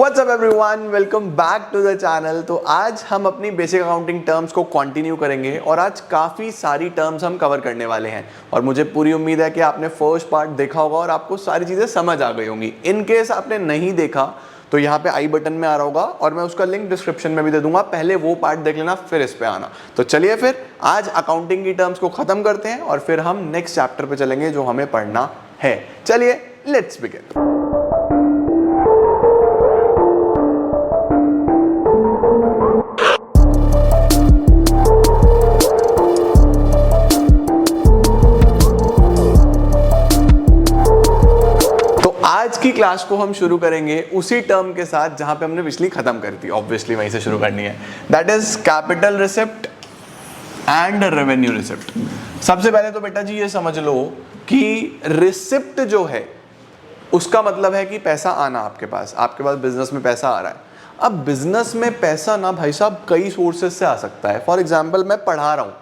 What's up everyone, welcome back to the channel. तो आज हम अपनी बेसिक अकाउंटिंग टर्म्स को कंटिन्यू करेंगे और आज काफ़ी सारी टर्म्स हम कवर करने वाले हैं और मुझे पूरी उम्मीद है कि आपने फर्स्ट पार्ट देखा होगा और आपको सारी चीज़ें समझ आ गई होंगी। इन केस आपने नहीं देखा तो यहाँ पे आई बटन में आ रहा होगा और मैं उसका लिंक डिस्क्रिप्शन में भी दे दूंगा, पहले वो पार्ट देख लेना फिर इस पे आना। तो चलिए फिर आज अकाउंटिंग की टर्म्स को खत्म करते हैं और फिर हम नेक्स्ट चैप्टर पे चलेंगे जो हमें पढ़ना है। चलिए लेट्स बिगिन। आज की क्लास को हम शुरू करेंगे उसी टर्म के साथ जहां पे हमने पिछली खत्म कर दी। ऑब्वियसली वहीं से शुरू करनी है, that is capital receipt and revenue receipt. सबसे पहले तो बेटा जी ये समझ लो कि रिसिप्ट जो है उसका मतलब है कि पैसा आना आपके पास बिजनेस में पैसा आ रहा है। अब बिजनेस में पैसा ना भाई साहब कई सोर्सेज से आ सकता है। फॉर एग्जाम्पल मैं पढ़ा रहा हूँ,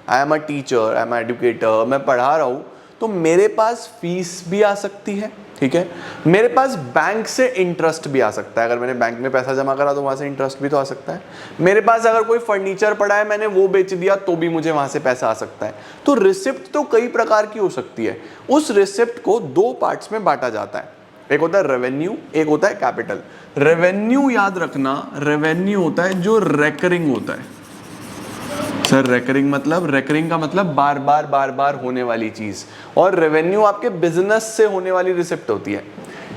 I am a teacher, I am educator, मैं पढ़ा रहा हूँ तो मेरे पास फीस भी आ सकती है, ठीक है। मेरे पास बैंक से इंटरेस्ट भी आ सकता है, अगर मैंने बैंक में पैसा जमा करा तो वहां से इंटरेस्ट भी तो आ सकता है। मेरे पास अगर कोई फर्नीचर पड़ा है मैंने वो बेच दिया तो भी मुझे वहां से पैसा आ सकता है। तो रिसिप्ट तो कई प्रकार की हो सकती है। उस रिसिप्ट को दो पार्ट्स में बांटा जाता है, एक होता है रेवेन्यू, एक होता है कैपिटल। रेवेन्यू याद रखना, रेवेन्यू होता है जो रेकरिंग होता है। सर रेकरिंग का मतलब बार बार होने वाली चीज, और रेवेन्यू आपके बिजनेस से होने वाली रिसिप्ट होती है।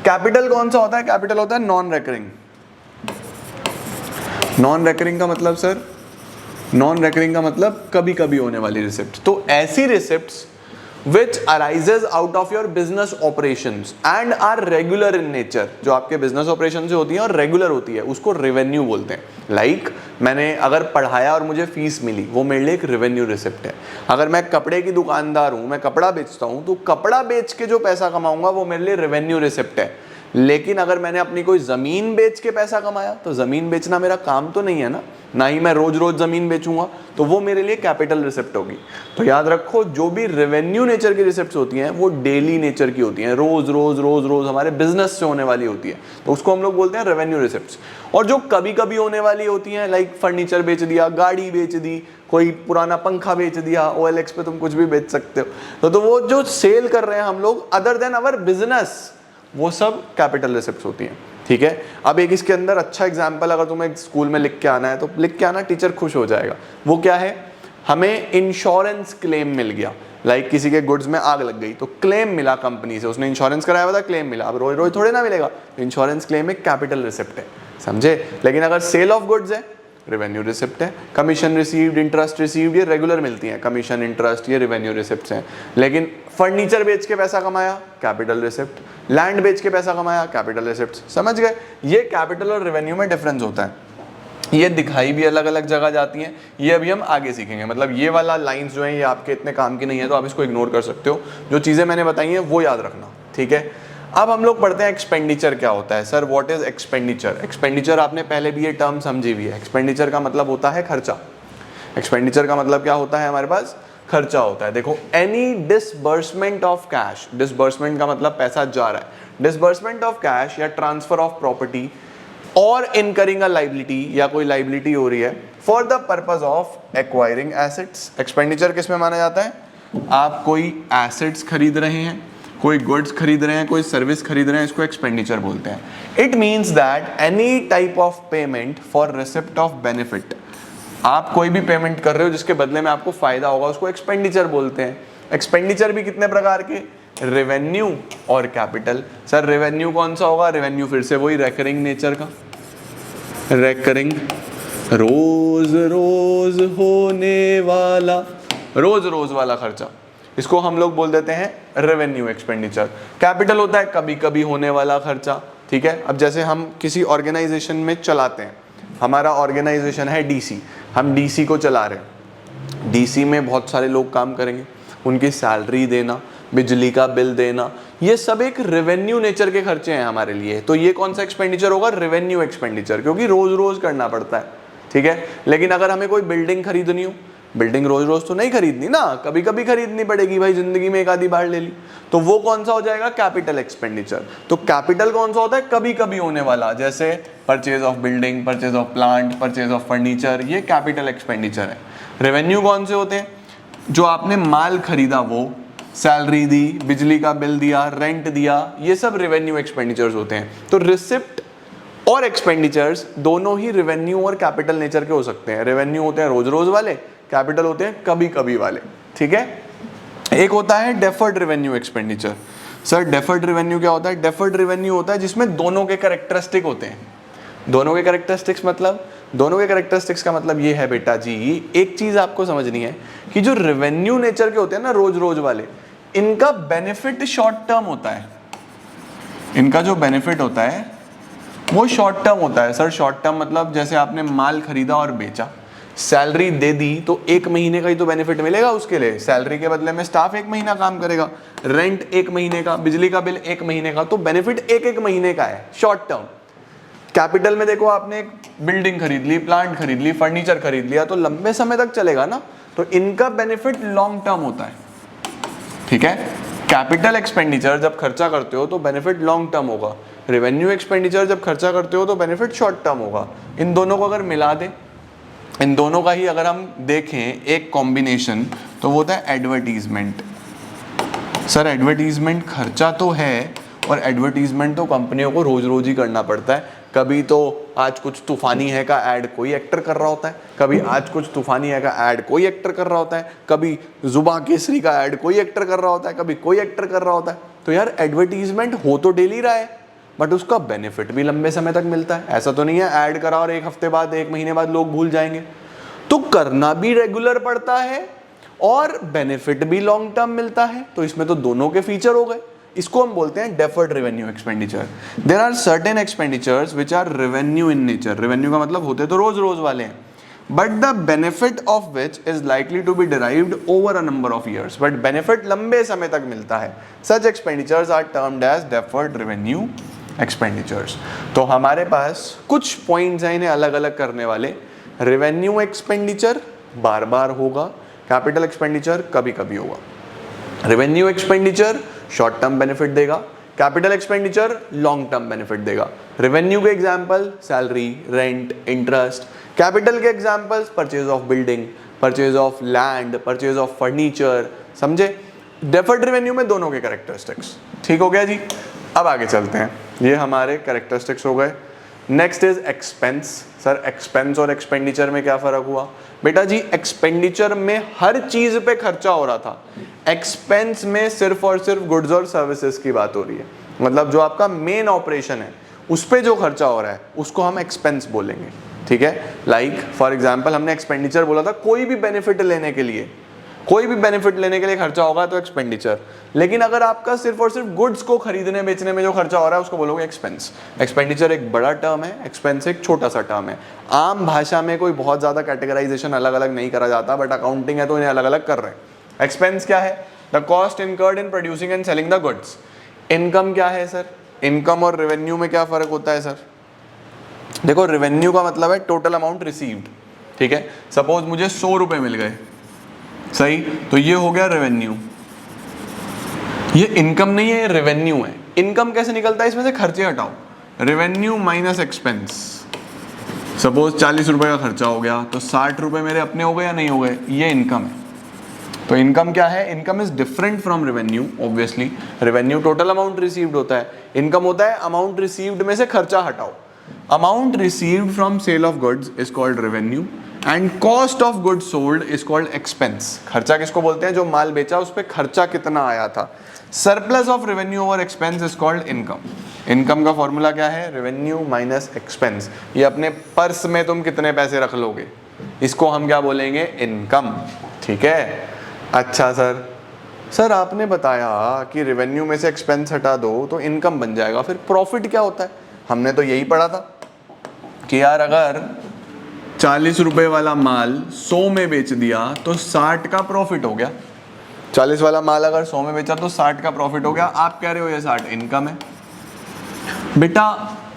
कैपिटल कौन सा होता है? कैपिटल होता है नॉन रेकरिंग। नॉन रेकरिंग का मतलब सर, नॉन रेकरिंग का मतलब कभी कभी होने वाली रिसिप्ट। तो ऐसी receipts which arises out of your business operations and are regular in nature, जो आपके बिजनेस ऑपरेशन से होती है और रेगुलर होती है, उसको रेवेन्यू बोलते हैं। लाइक मैंने अगर पढ़ाया और मुझे फीस मिली, वो मेरे लिए एक रेवेन्यू रिसिप्ट है। अगर मैं कपड़े की दुकानदार हूँ, मैं कपड़ा बेचता हूँ, तो कपड़ा बेच के जो पैसा कमाऊंगा वो मेरे लिए रेवेन्यू रिसिप्ट है। लेकिन अगर मैंने अपनी कोई जमीन बेच के पैसा कमाया तो जमीन बेचना मेरा काम तो नहीं है ना ही मैं रोज रोज जमीन बेचूंगा, तो वो मेरे लिए कैपिटल रिसिप्ट होगी। तो याद रखो जो भी रेवेन्यू नेचर की रिसिप्ट्स होती हैं वो डेली नेचर की होती हैं, रोज रोज रोज रोज हमारे बिजनेस से होने वाली होती है, तो उसको हम लोग बोलते हैं रेवेन्यू रिसिप्ट्स। और जो कभी कभी होने वाली होती हैं, लाइक फर्नीचर बेच दिया, गाड़ी बेच दी, कोई पुराना पंखा बेच दिया, OLX पे तुम कुछ भी बेच सकते हो, तो वो जो सेल कर रहे हैं हम लोग अदर देन अवर बिजनेस, वो सब कैपिटल रिसिप्ट्स होती हैं, ठीक है। अब एक इसके अंदर अच्छा एग्जांपल अगर तुम्हें स्कूल में लिख के आना है तो लिख के आना, टीचर खुश हो जाएगा। वो क्या है? हमें इंश्योरेंस क्लेम मिल गया, लाइक किसी के गुड्स में आग लग गई तो क्लेम मिला कंपनी से, उसने इंश्योरेंस कराया हुआ था, क्लेम मिला। अब रोज रोज थोड़े ना मिलेगा, इंश्योरेंस क्लेम एक कैपिटल रिसिप्ट है, समझे। लेकिन अगर सेल ऑफ गुड्स है, रेवेन्यू रिसिप्ट है। कमीशन रिसीव्ड, इंटरेस्ट रिसीव्ड, ये रेगुलर मिलती हैं, कमीशन इंटरेस्ट ये रेवेन्यू रिसिप्ट्स हैं। लेकिन फर्नीचर बेच के पैसा कमाया, कैपिटल रिसिप्ट। लैंड बेच के पैसा कमाया, कैपिटल रिसिप्ट। समझ गए? ये कैपिटल और रेवेन्यू में डिफरेंस होता है। ये दिखाई भी अलग अलग जगह जाती हैं, ये अभी हम आगे सीखेंगे। मतलब ये वाला लाइंस जो है ये आपके इतने काम की नहीं है, तो आप इसको इग्नोर कर सकते हो। जो चीज़ें मैंने बताई हैं वो याद रखना, ठीक है। अब हम लोग पढ़ते हैं एक्सपेंडिचर क्या होता है। Sir what is expenditure? Expenditure आपने पहले भी ये टर्म समझी हुई है। एक्सपेंडिचर का मतलब होता है खर्चा। एक्सपेंडिचर का मतलब क्या होता है? हमारे पास खर्चा होता है। देखो, any disbursement of cash, disbursement का मतलब पैसा जा रहा है, डिसबर्समेंट ऑफ कैश या ट्रांसफर ऑफ प्रॉपर्टी और इनकरिंग अ लाइबिलिटी, या कोई लाइबिलिटी हो रही है for the purpose of acquiring assets. Expenditure किस में माना जाता है? आप कोई एसेट्स खरीद रहे हैं, कोई गुड्स खरीद रहे हैं, कोई सर्विस खरीद रहे हैं, इसको एक्सपेंडिचर बोलते हैं। It means that any type of payment for receipt of benefit, आप कोई भी पेमेंट कर रहे हो जिसके बदले में आपको फायदा होगा, उसको एक्सपेंडिचर बोलते हैं। एक्सपेंडिचर भी कितने प्रकार के? रेवेन्यू और कैपिटल। सर रेवेन्यू कौन सा होगा? रेवेन्यू फिर से वही रेकरिंग नेचर का, रेकरिंग, रोज रोज होने वाला, रोज रोज वाला खर्चा, इसको हम लोग बोल देते हैं रेवेन्यू एक्सपेंडिचर। कैपिटल होता है कभी कभी होने वाला खर्चा, ठीक है। अब जैसे हम किसी ऑर्गेनाइजेशन में चलाते हैं, हमारा ऑर्गेनाइजेशन है DC, हम DC को चला रहे हैं, DC में बहुत सारे लोग काम करेंगे, उनकी सैलरी देना, बिजली का बिल देना, ये सब एक रेवेन्यू नेचर के खर्चे हैं हमारे लिए। तो ये कौन सा एक्सपेंडिचर होगा? रेवेन्यू एक्सपेंडिचर, क्योंकि रोज रोज करना पड़ता है, ठीक है। लेकिन अगर हमें कोई बिल्डिंग खरीदनी हो, बिल्डिंग रोज रोज तो नहीं खरीदनी ना, कभी कभी खरीदनी पड़ेगी भाई, जिंदगी में एक आधी बार ले ली, तो वो कौन सा हो जाएगा, कैपिटल एक्सपेंडिचर। तो कैपिटल कौन सा होता है, कभी कभी होने वाला, जैसे purchase of building, purchase of plant, purchase of furniture, ये कैपिटल एक्सपेंडिचर है। रेवेन्यू कौन से होते हैं, जो आपने माल खरीदा, वो सैलरी दी, बिजली का बिल दिया, रेंट दिया, ये सब रेवेन्यू एक्सपेंडिचर्स होते हैं। तो रिसिप्ट और एक्सपेंडिचर्स दोनों ही रेवेन्यू और कैपिटल नेचर के हो सकते हैं। रेवेन्यू होते हैं रोज रोज वाले, कैपिटल होते हैं कभी कभी वाले, ठीक है। एक होता है deferred revenue expenditure. Sir deferred revenue क्या होता है, डेफर्ड रेवेन्यू होता है जिसमें दोनों के कैरेक्टरिस्टिक होते हैं। दोनों के कैरेक्टरिस्टिक्स मतलब, दोनों के कैरेक्टरिस्टिक्स का मतलब ये है बेटा जी, एक चीज आपको समझनी है कि जो रेवेन्यू नेचर के होते हैं ना रोज रोज वाले, इनका बेनिफिट शॉर्ट टर्म होता है। इनका जो बेनिफिट होता है वो शॉर्ट टर्म होता है। सर शॉर्ट टर्म मतलब जैसे आपने माल खरीदा और बेचा, सैलरी दे दी, तो एक महीने का ही तो बेनिफिट मिलेगा उसके लिए, सैलरी के बदले में स्टाफ एक महीना काम करेगा, रेंट एक महीने का, बिजली का बिल एक महीने का, तो बेनिफिट एक एक महीने का है, शॉर्ट टर्म। कैपिटल में देखो आपने एक बिल्डिंग खरीद ली, प्लांट खरीद ली, फर्नीचर खरीद लिया, तो लंबे समय तक चलेगा ना, तो इनका बेनिफिट लॉन्ग टर्म होता है, ठीक है। कैपिटल एक्सपेंडिचर जब खर्चा करते हो तो बेनिफिट लॉन्ग टर्म होगा, रेवेन्यू एक्सपेंडिचर जब खर्चा करते हो तो बेनिफिट शॉर्ट टर्म होगा। इन दोनों को अगर मिला दें, इन दोनों का ही अगर हम देखें एक कॉम्बिनेशन, तो वो होता है एडवर्टीजमेंट। सर एडवर्टीजमेंट खर्चा तो है, और एडवर्टीजमेंट तो कंपनियों को रोज रोज ही करना पड़ता है। कभी तो आज कुछ तूफानी है का ऐड कोई एक्टर कर रहा होता है, कभी आज कुछ तूफानी है का ऐड कोई एक्टर कर रहा होता है, कभी जुबा केसरी का ऐड कोई एक्टर कर रहा होता है, कभी कोई एक्टर कर रहा होता है। तो यार एडवर्टीजमेंट हो तो डेली रहा है, बट उसका बेनिफिट भी लंबे समय तक मिलता है। ऐसा तो नहीं है ऐड करा और एक हफ्ते बाद, एक महीने बाद लोग भूल जाएंगे। तो करना भी रेगुलर पड़ता है और बेनिफिट भी लॉन्ग टर्म मिलता है, तो इसमें तो दोनों के फीचर हो गए। इसको हम बोलते हैं deferred revenue expenditure. There are certain expenditures which are revenue in nature. Revenue का मतलब होते तो रोज रोज वाले हैं, but the benefit of which is likely to be derived over a number of years. But benefit लंबे समय तक मिलता है। Such expenditures are termed as deferred revenue expenditures. तो हमारे पास कुछ पॉइंट्स हैं इन्हें अलग अलग करने वाले। रेवेन्यू एक्सपेंडिचर बार बार होगा, कैपिटल एक्सपेंडिचर कभी कभी होगा। Revenue expenditure short term benefit देगा, capital expenditure long term benefit देगा। रेवेन्यू के example salary, rent, interest. Capital के examples purchase of building, purchase of land, purchase of furniture. समझे? डेफर्ड रेवेन्यू में दोनों के कैरेक्टरिस्टिक्स। ठीक हो गया जी। अब आगे चलते हैं, ये हमारे कैरेक्टरिस्टिक्स हो गए। Next is expense. Sir expense और एक्सपेंडिचर में क्या फर्क हुआ? बेटा जी एक्सपेंडिचर में हर चीज पे खर्चा हो रहा था, एक्सपेंस में सिर्फ और सिर्फ गुड्स और सर्विसेज की बात हो रही है। मतलब जो आपका मेन ऑपरेशन है उस पे जो खर्चा हो रहा है उसको हम एक्सपेंस बोलेंगे। ठीक है, लाइक फॉर एग्जांपल हमने एक्सपेंडिचर बोला था कोई भी बेनिफिट लेने के लिए, कोई भी बेनिफिट लेने के लिए खर्चा होगा तो एक्सपेंडिचर। लेकिन अगर आपका सिर्फ और सिर्फ गुड्स को खरीदने बेचने में जो खर्चा हो रहा है उसको बोलोगे एक्सपेंस। एक्सपेंडिचर एक बड़ा टर्म है, एक्सपेंस एक छोटा सा टर्म है। आम भाषा में कोई बहुत ज्यादा कैटेगराइजेशन अलग अलग नहीं करा जाता, बट अकाउंटिंग है तो इन्हें अलग अलग कर रहे हैं। एक्सपेंस क्या है? The cost incurred in producing and selling the goods. Income क्या है सर? इनकम और रेवेन्यू में क्या फर्क होता है सर? देखो रेवेन्यू का मतलब है टोटल अमाउंट रिसीव्ड। ठीक है, सपोज मुझे 100 रुपए मिल गए, सही, तो ये हो गया रेवेन्यू। ये इनकम नहीं है, ये रेवेन्यू है। इनकम कैसे निकलता है? इसमें से खर्चे हटाओ, रेवेन्यू माइनस एक्सपेंस। सपोज 40 रुपए का खर्चा हो गया तो 60 रुपए मेरे अपने हो गए या नहीं हो गए? ये इनकम है। तो इनकम क्या है? Income is different from revenue obviously. Revenue total amount received होता है, इनकम होता है अमाउंट रिसीव्ड में से खर्चा हटाओ। Amount received from sale of goods is called revenue and cost of goods sold is called expense. खर्चा किसको बोलते हैं? जो माल बेचा उस पर खर्चा कितना आया था। Surplus of revenue over expense is called income. Income का फॉर्मूला क्या है? Revenue minus expense. ये अपने पर्स में तुम कितने पैसे रख लोगे, इसको हम क्या बोलेंगे? इनकम। ठीक है, अच्छा सर आपने बताया कि रेवेन्यू में से एक्सपेंस हटा दो तो इनकम बन जाएगा, फिर प्रॉफिट क्या होता है? हमने तो यही पढ़ा था कि यार अगर 40 रुपए वाला माल 100 में बेच दिया तो 60 का प्रॉफिट हो गया। 40 वाला माल अगर 100 में बेचा तो 60 का प्रॉफिट हो गया। आप कह रहे हो ये 60 इनकम है। बेटा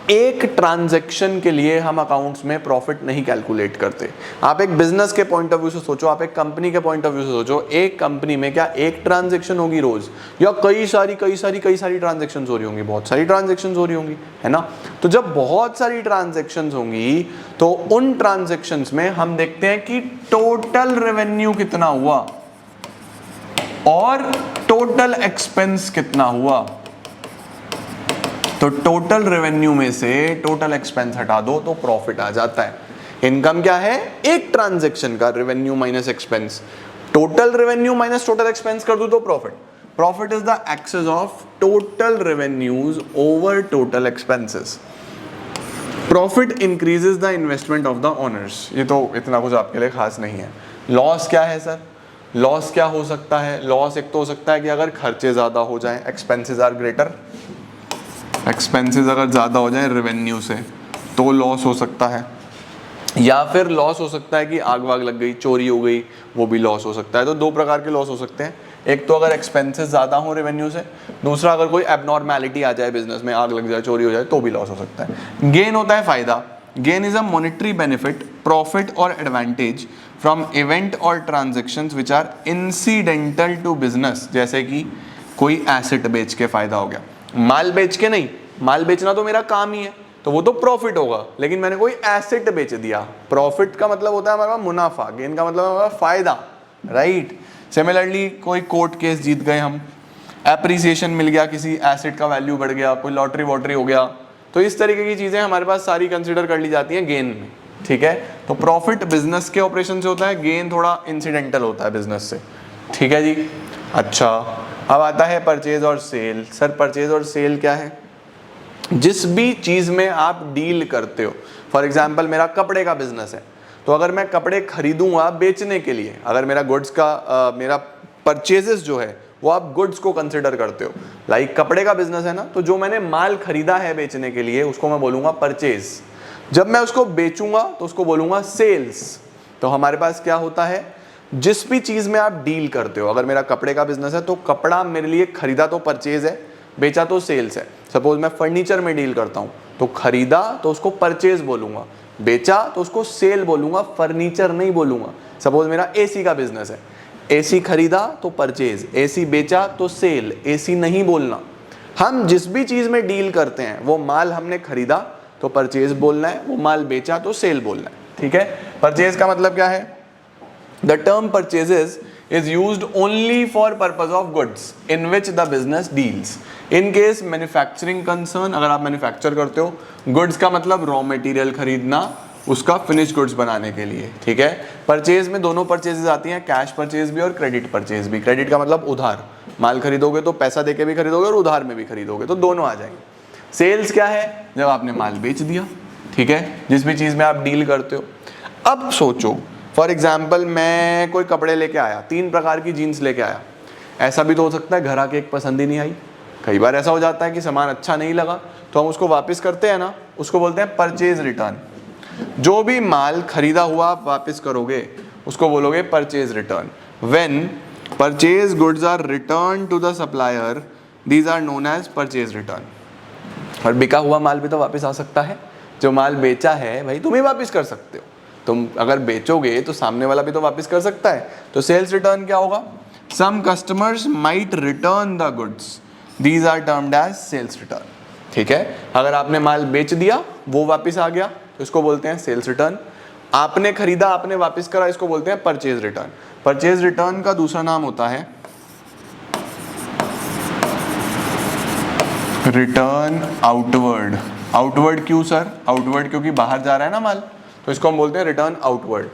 एक ट्रांजैक्शन के लिए हम अकाउंट्स में प्रॉफिट नहीं कैलकुलेट करते। आप एक बिजनेस के पॉइंट ऑफ व्यू से सोचो, आप एक कंपनी के पॉइंट ऑफ व्यू से सोचो, एक कंपनी में क्या एक ट्रांजैक्शन होगी रोज, या कई सारी ट्रांजैक्शंस हो रही होंगी, बहुत सारी ट्रांजैक्शंस हो रही होंगी, है ना। तो जब बहुत सारी ट्रांजैक्शंस होंगी तो उन ट्रांजैक्शंस में हम देखते हैं कि टोटल रेवेन्यू कितना हुआ और टोटल एक्सपेंस कितना हुआ। तो टोटल रेवेन्यू में से टोटल एक्सपेंस हटा दो तो प्रॉफिट आ जाता है। इनकम क्या है, एक ट्रांजैक्शन का revenue minus expense, total revenue minus total expense कर दो तो profit. Profit is the excess of total revenues over total expenses. Profit increases the investment of the owners. ये तो इतना कुछ आपके लिए खास नहीं है। लॉस क्या है सर, लॉस क्या हो सकता है, लॉस एक तो हो सकता है कि अगर खर्चे ज्यादा हो जाएं, एक्सपेंसेस आर ग्रेटर, एक्सपेंसेस अगर ज़्यादा हो जाए रेवेन्यू से तो लॉस हो सकता है, या फिर लॉस हो सकता है कि आग वाग लग गई, चोरी हो गई, वो भी लॉस हो सकता है। तो दो प्रकार के लॉस हो सकते हैं, एक तो अगर एक्सपेंसेस ज़्यादा हो रेवेन्यू से, दूसरा अगर कोई एबनॉर्मैलिटी आ जाए बिजनेस में, आग लग जाए, चोरी हो जाए, तो भी लॉस हो सकता है। गेन होता है फायदा। Gain is a monetary benefit, profit और एडवांटेज फ्रॉम इवेंट और transactions which are incidental to business. जैसे कि कोई एसेट बेच के फायदा हो गया, माल बेच के नहीं, माल बेचना तो मेरा काम ही है तो वो तो प्रॉफिट होगा, लेकिन मैंने कोई एसेट बेच दिया। प्रॉफिट का मतलब होता है हमारा मुनाफा, गेन का मतलब हमारा फायदा, राइट। सिमिलरली कोई कोर्ट केस जीत गए हम, एप्रिसिएशन मिल गया, किसी एसेट का वैल्यू बढ़ गया, कोई लॉटरी वॉटरी हो गया, तो इस तरीके की चीजें हमारे पास सारी कंसिडर कर ली जाती हैं गेन में, ठीक है। तो प्रॉफिट बिजनेस के ऑपरेशन से होता है, गेन थोड़ा इंसिडेंटल होता है बिजनेस से, ठीक है जी। अच्छा, अब आता है परचेज और सेल। सर परचेज और सेल क्या है, जिस भी चीज में आप डील करते हो। फॉर एग्जाम्पल मेरा कपड़े का बिजनेस है, तो अगर मैं कपड़े खरीदूंगा बेचने के लिए, अगर मेरा गुड्स का मेरा परचेजेस जो है वो आप गुड्स को कंसिडर करते हो, लाइक कपड़े का बिजनेस है ना, तो जो मैंने माल खरीदा है बेचने के लिए उसको मैं बोलूंगा परचेज। जब मैं उसको बेचूंगा तो उसको बोलूंगा सेल्स। तो हमारे पास क्या होता है, जिस भी चीज में आप डील करते हो, अगर मेरा कपड़े का बिजनेस है तो कपड़ा मेरे लिए खरीदा तो परचेज है, बेचा तो सेल्स है। सपोज मैं फर्नीचर में डील करता हूं तो खरीदा तो उसको परचेज बोलूंगा, बेचा तो उसको सेल बोलूंगा, फर्नीचर नहीं बोलूंगा। सपोज मेरा एसी का बिजनेस है, एसी खरीदा तो परचेज, एसी बेचा तो सेल, एसी नहीं बोलना। हम जिस भी चीज में डील करते हैं वो माल हमने खरीदा तो परचेज बोलना है, वो माल बेचा तो सेल बोलना है, ठीक है। परचेज का मतलब क्या है, The term purchases is used only for purpose of goods in which the business deals. In case manufacturing concern, अगर आप मैन्युफैक्चर करते हो, गुड्स का मतलब रॉ मटेरियल खरीदना उसका फिनिश गुड्स बनाने के लिए, ठीक है। परचेज में दोनों परचेजेस आती हैं, कैश परचेज भी और क्रेडिट परचेज भी। क्रेडिट का मतलब उधार, माल खरीदोगे तो पैसा देके भी खरीदोगे और उधार में भी खरीदोगे, तो दोनों आ जाएंगे। सेल्स क्या है, जब आपने माल बेच दिया, ठीक है, जिस भी चीज में आप डील करते हो। अब सोचो फॉर एग्जाम्पल मैं कोई कपड़े लेके आया, 3 प्रकार की जीन्स लेके आया, ऐसा भी तो हो सकता है घर आके एक पसंद ही नहीं आई। कई बार ऐसा हो जाता है कि सामान अच्छा नहीं लगा तो हम उसको वापस करते हैं ना, उसको बोलते हैं परचेज रिटर्न। जो भी माल खरीदा हुआ आप वापस करोगे उसको बोलोगे purchase return. When purchase goods are return to the supplier, these are known as purchase return. और बिका हुआ माल भी तो वापस आ सकता है, जो माल बेचा है भाई तुम ही वापस कर सकते हो, तुम अगर बेचोगे तो सामने वाला भी तो वापस कर सकता है। तो सेल्स रिटर्न क्या होगा, some customers might return the goods, these are termed as sales return, ठीक है। अगर आपने माल बेच दिया वो वापस आ गया तो इसको बोलते हैं सेल्स रिटर्न। आपने खरीदा आपने वापस करा, इसको बोलते हैं परचेज रिटर्न। परचेज रिटर्न का दूसरा नाम होता है रिटर्न आउटवर्ड। आउटवर्ड क्यों सर, आउटवर्ड क्योंकि बाहर जा रहा है ना माल, तो इसको हम बोलते हैं रिटर्न आउटवर्ड।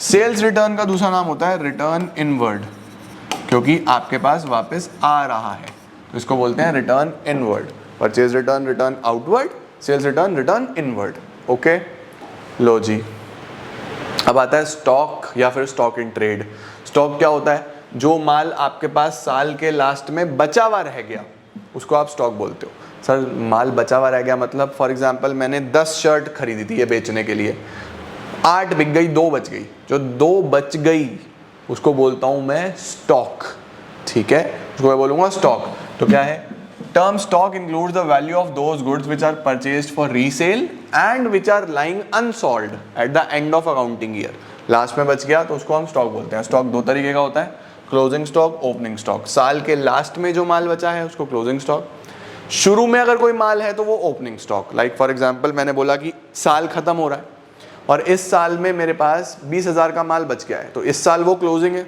सेल्स रिटर्न का दूसरा नाम होता है रिटर्न इनवर्ड, क्योंकि आपके पास वापस आ रहा है, तो इसको बोलते हैं return inward. Purchase return return outward, sales return return inward, okay. लो जी, अब आता है स्टॉक या फिर स्टॉक इन ट्रेड। स्टॉक क्या होता है, जो माल आपके पास साल के लास्ट में बचा हुआ रह गया उसको आप स्टॉक बोलते हो। सर माल बचा हुआ रह गया मतलब फॉर एग्जांपल मैंने 10 शर्ट खरीदी थी ये बेचने के लिए, 8 बिक गई, 2 बच गई, जो 2 बच गई उसको बोलता हूं मैं स्टॉक, ठीक है, उसको मैं बोलूंगा स्टॉक। तो क्या है, term stock includes the value of those goods which are purchased for resale and which are lying unsold at the end of accounting year. Last में बच गया तो उसको हम स्टॉक बोलते हैं. स्टॉक दो तरीके का होता है, क्लोजिंग स्टॉक, ओपनिंग स्टॉक. साल के लास्ट में जो माल बचा है उसको क्लोजिंग स्टॉक. शुरू में अगर कोई माल है तो वो opening stock. Like for example मैंने बोला कि साल खत्म हो रहा है और इस साल में मेरे पास 20,000 का माल बच गया है, तो इस साल वो क्लोजिंग है.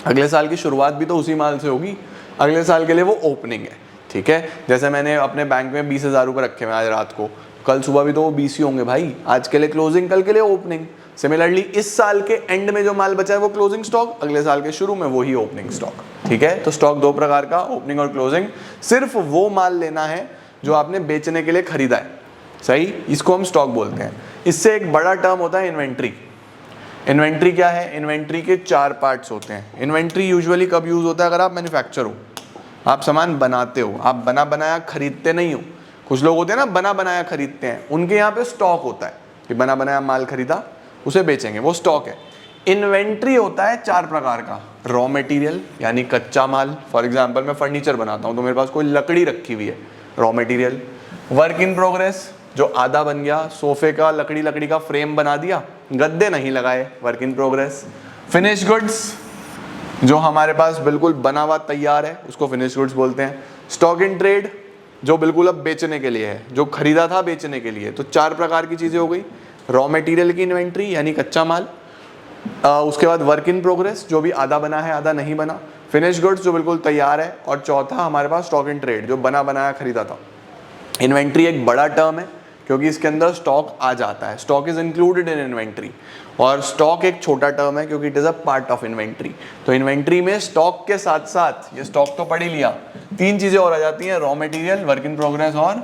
अगले साल की शुरुआत भी तो उसी माल से होगी, अगले साल के लिए वो ओपनिंग है. ठीक है, जैसे मैंने अपने बैंक में 20,000 रुपये रखे हुए आज रात को, कल सुबह भी तो वो 20 ही होंगे भाई. आज के लिए क्लोजिंग, कल के लिए ओपनिंग. सिमिलरली इस साल के एंड में जो माल बचा है वो क्लोजिंग स्टॉक, अगले साल के शुरू में वो ही ओपनिंग स्टॉक. ठीक है, तो स्टॉक दो प्रकार का, ओपनिंग और क्लोजिंग. सिर्फ वो माल लेना है जो आपने बेचने के लिए खरीदा है, सही, इसको हम स्टॉक बोलते हैं. इससे एक बड़ा टर्म होता है इन्वेंट्री. इन्वेंट्री क्या है? इन्वेंट्री के 4 पार्ट्स होते हैं. इन्वेंट्री यूजुअली कब यूज होता है? अगर आप मैन्युफैक्चर हो, आप सामान बनाते हो, आप बना बनाया खरीदते नहीं हो. कुछ लोग होते हैं ना बना बनाया खरीदते हैं, उनके यहाँ पे स्टॉक होता है कि बना बनाया माल खरीदा उसे बेचेंगे, वो स्टॉक है. इन्वेंट्री होता है 4 प्रकार का. रॉ मटेरियल यानी कच्चा माल. फॉर एग्जांपल मैं फर्नीचर बनाता हूँ तो मेरे पास कोई लकड़ी रखी हुई है, raw material. Work in progress, जो आधा बन गया, सोफे का लकड़ी का फ्रेम बना दिया, गद्दे नहीं लगाए, work in progress. Finish goods, जो हमारे पास बिल्कुल बना हुआ तैयार है, उसको फिनिश गुड्स बोलते हैं. स्टॉक इन ट्रेड, जो बिल्कुल अब बेचने के लिए है, जो खरीदा था बेचने के लिए. तो 4 प्रकार की चीज़ें हो गई. रॉ मटेरियल की इन्वेंट्री यानी कच्चा माल, उसके बाद वर्क इन प्रोग्रेस, जो भी आधा बना है आधा नहीं बना. फिनिश गुड्स, जो बिल्कुल तैयार है. और चौथा हमारे पास स्टॉक इन ट्रेड, जो बना बनाया खरीदा था. इन्वेंट्री एक बड़ा टर्म है क्योंकि इसके अंदर स्टॉक आ जाता है. Stock is included in inventory. और स्टॉक एक छोटा टर्म है क्योंकि it is a part of inventory. तो इन्वेंट्री में स्टॉक के साथ साथ, ये स्टॉक तो पढ़ ही लिया, 3 चीजें और आ जाती हैं, raw material, work in progress और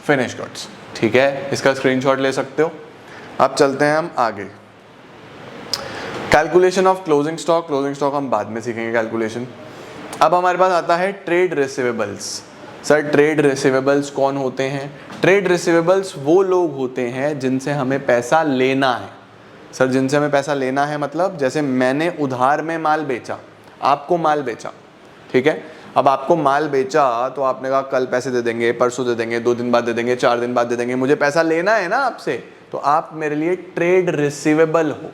फिनिश गुड्स. ठीक है, इसका स्क्रीनशॉट ले सकते हो. अब चलते हैं हम आगे. Calculation of closing stock. Closing stock हम बाद में सीखेंगे कैलकुलेशन. अब हमारे पास आता है trade receivables. Sir trade receivables कौन होते हैं? ट्रेड रिसीवेबल्स वो लोग होते हैं जिनसे हमें पैसा लेना है. सर जिनसे हमें पैसा लेना है मतलब जैसे मैंने उधार में माल बेचा, आपको माल बेचा, ठीक है. अब आपको माल बेचा तो आपने कहा कल पैसे दे देंगे, परसों दे देंगे, 2 दिन बाद दे देंगे, 4 दिन बाद दे देंगे, मुझे पैसा लेना है ना आपसे, तो आप मेरे लिए ट्रेड रिसीवेबल हो.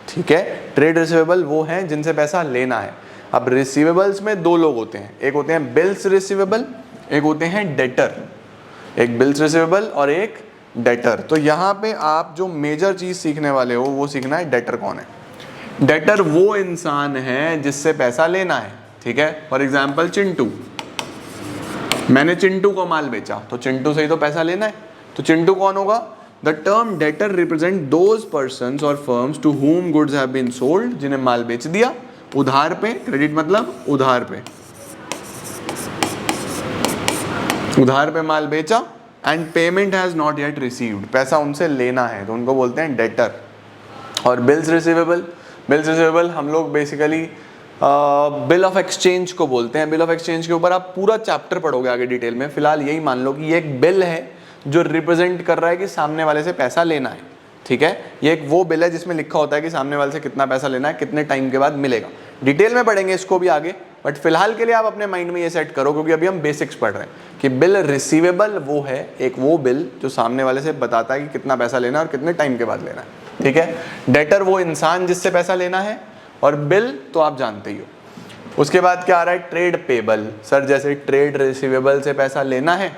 ठीक है, ट्रेड रिसीवेबल वो हैं जिनसे पैसा लेना है. अब रिसीवेबल्स में 2 लोग होते हैं, एक होते हैं बिल्स रिसीवेबल, एक होते हैं डेटर. एक बिल्स रिसीवेबल और एक डेटर. तो यहाँ पे आप जो मेजर चीज सीखने वाले हो वो सीखना है डेटर कौन है. डेटर वो इंसान है जिससे पैसा लेना है. ठीक है, फॉर एग्जाम्पल चिंटू, मैंने चिंटू को माल बेचा तो चिंटू से ही तो पैसा लेना है. तो चिंटू कौन होगा? The term debtor represent those persons और firms to whom goods have been sold, जिन्हें माल बेच दिया उधार पे. क्रेडिट मतलब उधार पे, उधार पे माल बेचा and payment has not yet received, पैसा उनसे लेना है, तो उनको बोलते हैं डेटर. और बिल्स रिसीवेबल, बिल्स रिसीवेबल हम लोग बेसिकली बिल ऑफ एक्सचेंज को बोलते हैं. बिल ऑफ एक्सचेंज के ऊपर आप पूरा चैप्टर पढ़ोगे आगे डिटेल में. फिलहाल यही मान लो कि ये एक बिल है जो रिप्रेजेंट कर रहा है कि सामने वाले से पैसा लेना है. ठीक है, ये एक वो बिल है जिसमें लिखा होता है कि सामने वाले से कितना पैसा लेना है, कितने टाइम के बाद मिलेगा. डिटेल में पढ़ेंगे इसको भी आगे, बट फिलहाल के लिए आप अपने माइंड में ये सेट करो क्योंकि अभी हम बेसिक्स पढ़ रहे हैं कि बिल रिसीवेबल वो है, एक वो बिल जो सामने वाले से बताता है कि कितना पैसा लेना है और कितने टाइम के बाद लेना है. ठीक है, डेटर वो इंसान जिससे पैसा लेना है, और बिल तो आप जानते ही हो. उसके बाद क्या आ रहा है? Trade payable. सर जैसे ट्रेड रिसीवेबल से पैसा लेना है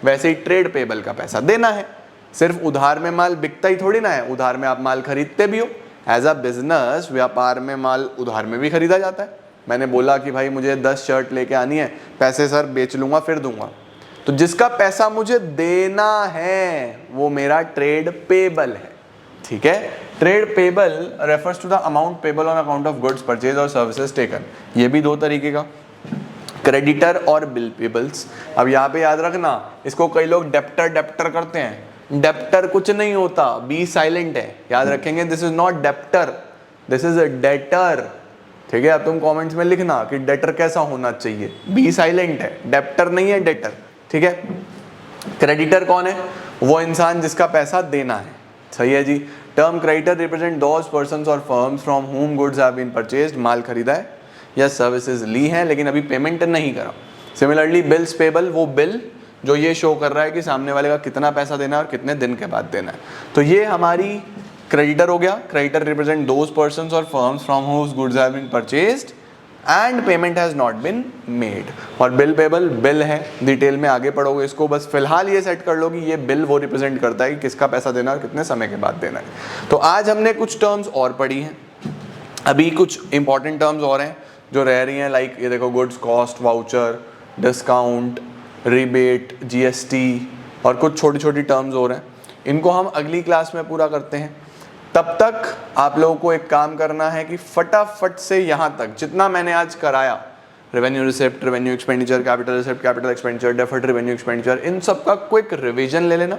वैसे ही ट्रेड पेबल का पैसा देना है. सिर्फ उधार में माल बिकता ही थोड़ी ना है, उधार में आप माल खरीदते भी हो. एज अ बिजनेस, व्यापार में माल उधार में भी खरीदा जाता है. मैंने बोला कि भाई मुझे 10 शर्ट लेके आनी है, पैसे सर बेच लूंगा फिर दूंगा, तो जिसका पैसा मुझे देना है वो मेरा ट्रेड पेबल है. ठीक है, trade payable refers to the amount payable on account of goods purchase और सर्विसेज टेकन. ये भी 2 तरीके का, क्रेडिटर और बिल पेबल्स. अब यहाँ पे याद रखना, इसको कई लोग डेप्टर डेप्टर करते हैं. डेप्टर कुछ नहीं होता, बी साइलेंट है, याद रखेंगे. This is not debtor, this is a debtor. ठीक है, अब तुम कमेंट्स में लिखना कि डेटर कैसा होना चाहिए. बी साइलेंट है, डेप्टर नहीं है, डेटर. ठीक है, क्रेडिटर कौन है? वो इंसान जिसका पैसा देना है. सही है जी. Term creditor represent those persons और firms from whom goods have been purchased, माल खरीदा है या सर्विसेज ली हैं लेकिन अभी पेमेंट नहीं करा. सिमिलरली बिल्स पेबल, वो बिल जो ये शो कर रहा है कि सामने वाले का कितना पैसा देना है और कितने दिन के बाद देना है। तो ये हमारी क्रेडिटर हो गया। क्रेडिटर रिप्रेजेंट दोज पर्सन्स और firms from whose goods have been purchased and payment has not been made. और बिल पेबल बिल है, डिटेल में आगे पढ़ोगे इसको, बस फिलहाल ये सेट कर लो कि ये बिल वो रिप्रेजेंट करता है कि किसका पैसा देना और कितने समय के बाद देना है। तो आज हमने कुछ टर्म्स और पढ़ी हैं, अभी कुछ इंपॉर्टेंट टर्म्स और हैं जो रह रही हैं, लाइक ये देखो goods cost, voucher, discount, rebate, GST और कुछ छोटी छोटी टर्म्स और हैं। इनको हम अगली क्लास में पूरा करते हैं। तब तक आप लोगों को एक काम करना है कि फटाफट से यहाँ तक जितना मैंने आज कराया, revenue receipt, revenue expenditure, capital receipt, capital expenditure, deferred revenue expenditure, इन सब का क्विक रिवीजन ले लेना।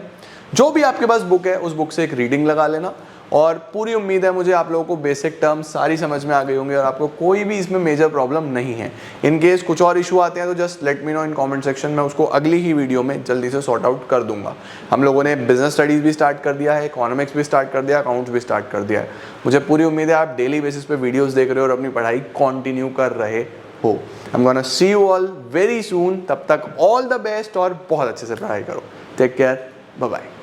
जो भी आपके पास बुक है उस बुक से एक रीडिंग लगा लेना। और पूरी उम्मीद है मुझे आप लोगों को बेसिक टर्म्स सारी समझ में आ गई होंगी और आपको कोई भी इसमें मेजर प्रॉब्लम नहीं है। इन केस कुछ और इशू आते हैं तो just let me know in comment section में, उसको अगली ही वीडियो में जल्दी से सॉर्ट आउट कर दूंगा। हम लोगों ने बिजनेस स्टडीज़ भी स्टार्ट कर दिया है, इकोनॉमिक्स भी स्टार्ट कर दिया, अकाउंट्स भी स्टार्ट कर दिया है। मुझे पूरी उम्मीद है आप डेली बेसिस पे वीडियोज़ देख रहे हो और अपनी पढ़ाई कंटिन्यू कर रहे हो। I am gonna see you all very soon. तब तक ऑल द बेस्ट और बहुत अच्छे से पढ़ाई करो। Take care, bye bye.